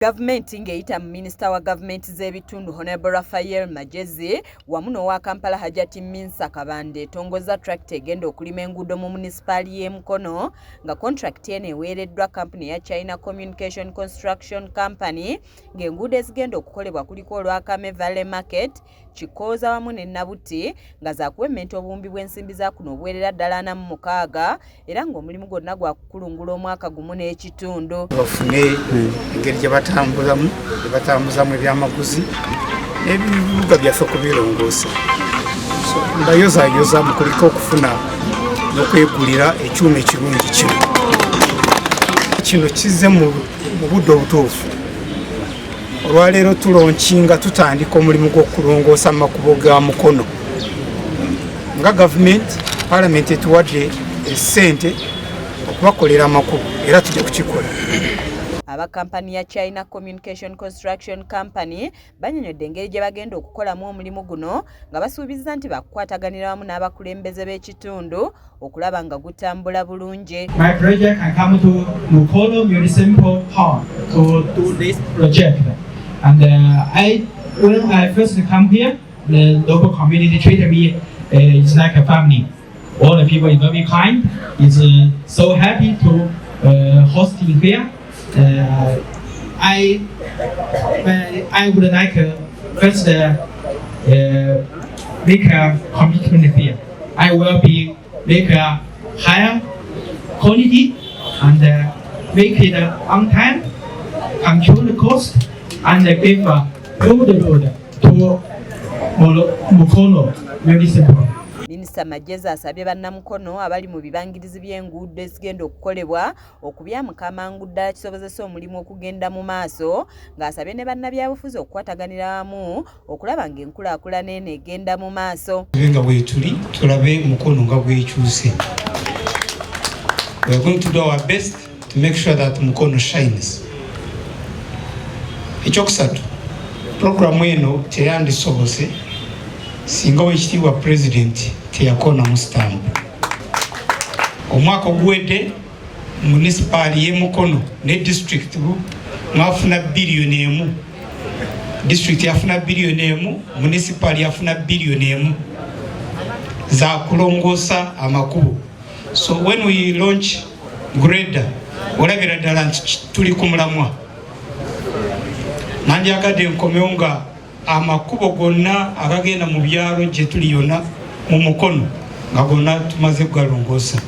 Gavumenti ng'eyita Minisita wa Gavumenti z'Ebitundu Honorable Raphael Magezi wamu n'owa Kampala Hajati Minsa Kabande etongoza tractor egenda okulima enguudo mu munisipaali y'e Mukono nga contract eno eweereddwa kampuni ya China Communication Construction Company ng'enguudo ezigenda okukolebwa kuliko olwa Kame Valley Market, Kikooza wamu ne Nabuti nga zaakuwemmenta obuwumbi bw'ensimbi za kuno obuweerera ddala 46 era ng'omulimu gwonna gwa kukulungula omwaka gumu n'ekitundu. Bafune engeri gye batambuzamu ebyamaguzi n'ebibuga byaffe okubirongoosa. Mbayozayoza mu kuliko okufuna n'okwegulira ekyuma ekirungi kino kizze mu budde obutuufu. Olwaleero tulonkinga tutandika omulimu gw'okulongoosa amakubo ga Mukono. Nga gavumenti, Paalamenti etuwadde essente okubakolera amakubo era tujja kukikola. Aba kampani ya China Communication Construction Company banyonyodde engeri gye bagenda okukolamu omulimu guno nga basuubiza nti bakukwataganira wamu n'abakulembeze b'ekitundu okulaba nga gutambula bulungi. My project can come to Mukono Municipal Hall to do this project. And when I first come here, the local community treated me it's like a family. All the people is very kind. It's so happy to host me here. I would like first make a commitment here. I will make a higher quality and make it on time, control the cost, and give a good road to Mukono Municipal. Minisita Magezi asabye bannamukono abali mu bibangirizi by'enguudo ezigenda okukolebwa okubyamuka amangu ddala kisobozesa omulimu okugenda mu maaso ng'asabye ne bannabyabufuzi okukwataganira wamu okulaba ng'enkulaakulana eno egenda mu maaso. Nga bwe tuli tulabe Mukono nga bw'ekyuse. We are going to do our best to make sure that Mukono shines. Ekyokusatu, programu eno teyandisobose singa w'ekitiibwa Pulezidenti teyakona mu sitampu. Omwaka oguwedde munisipaali y'e Mukono ne district mwafuna biliyoni emu. District yafuna biliyoni emu, munisipaali yafuna biliyoni emu za kulongoosa amakubo. So when we launch grader, olabira ddala nti tuli ku mulamwa. Nandiyagadde nkomewo nga amakubo gonna agagenda mu byalo gye tuli yonna mu Mukono nga gonna tumaze kugalongoosa.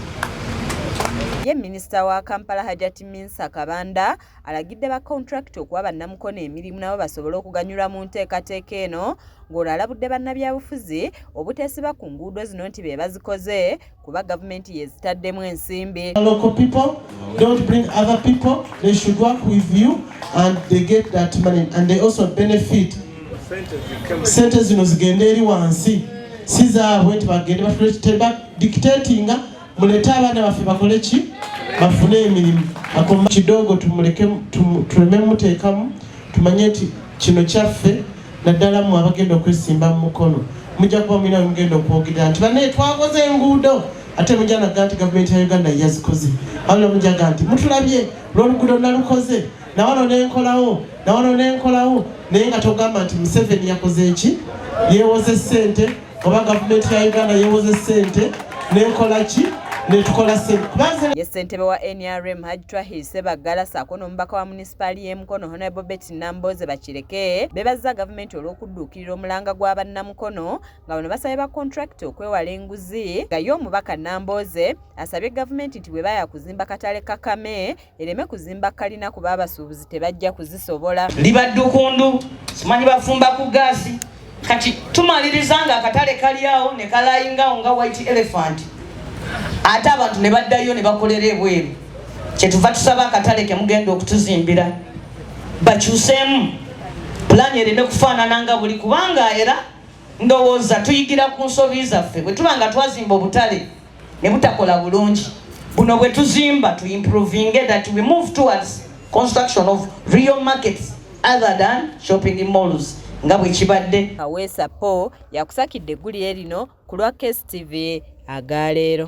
Ye Minisita wa Kampala Hajati Minsa Kabanda alagidde ba contract okuwa bannamukono emirimu nabo basobole okuganyulwa mu nteekateeka eno ng'olwo alabudde bannabyabufuzi obuteesiba ku nguudo zino nti be bazikoze kuba gavumenti yezitaddemu ensimbi. Local people don't bring other people, they should work with you and they get that money and they also benefit. Sente zino zigenda eri wansi si zaabwe tebagende bafuleba dictatinga mulete abaana baffe bakole ki bafune emirimu akoma kidogo tumuleke tuleme muteekamu tumanye nti kino kyaffe naddala mu abagenda okwesimba mu Mukono mujja kuba mulina mugenda okwogera nti banaye twakoze enguudo ate mujja naga nti gavumenti ya Uganda yazikoze wano mujjaga nti mutulabye lw'oluguudo nalukoze nawano n'enkolawo naye nga togamba nti Museveni yakoze eki yeewoze ssente oba gavumenti ya Uganda yeewoze ssente n'enkola ki netukola ssente. Ye ssentebe wa NRM Hajji Twahir Ssebaggala ssaako n'omubaka wa munisipaali y'e Mukono Honorable Betty Nambooze Bakireke beebazza gavumenti olw'okudduukirira omulanga gwa bannamukono nga bano basabye ba contract okwewala enguzi nga ye omubaka Nambooze asabye gavumenti nti bwe baya kuzimba katale kakame ereme kuzimba kalina kuba abasuubuzi tebajja kuzisobola. Libaddukundu simanyi bafumba ku gaasi kati tumaliriza nga akatale kali awo ne kalayingawo nga White Elephant ate abantu ne baddayo ne bakolera ebweru. Kyetuva tusaba akatale ke mugenda okutuzimbira bakyuseemu pulaani ereme kufaanana nga buli kubanga era ndowooza tuyigira ku nsobi zaffe bwe tuba nga twazimba obutale ne butakola bulungi buno bwe tuzimba to improving that we move towards construction of real markets other than shopping malls nga bwe kibadde. Kaweesa Po yakusakidde eggulire lino ku lwa KSTV agaleero.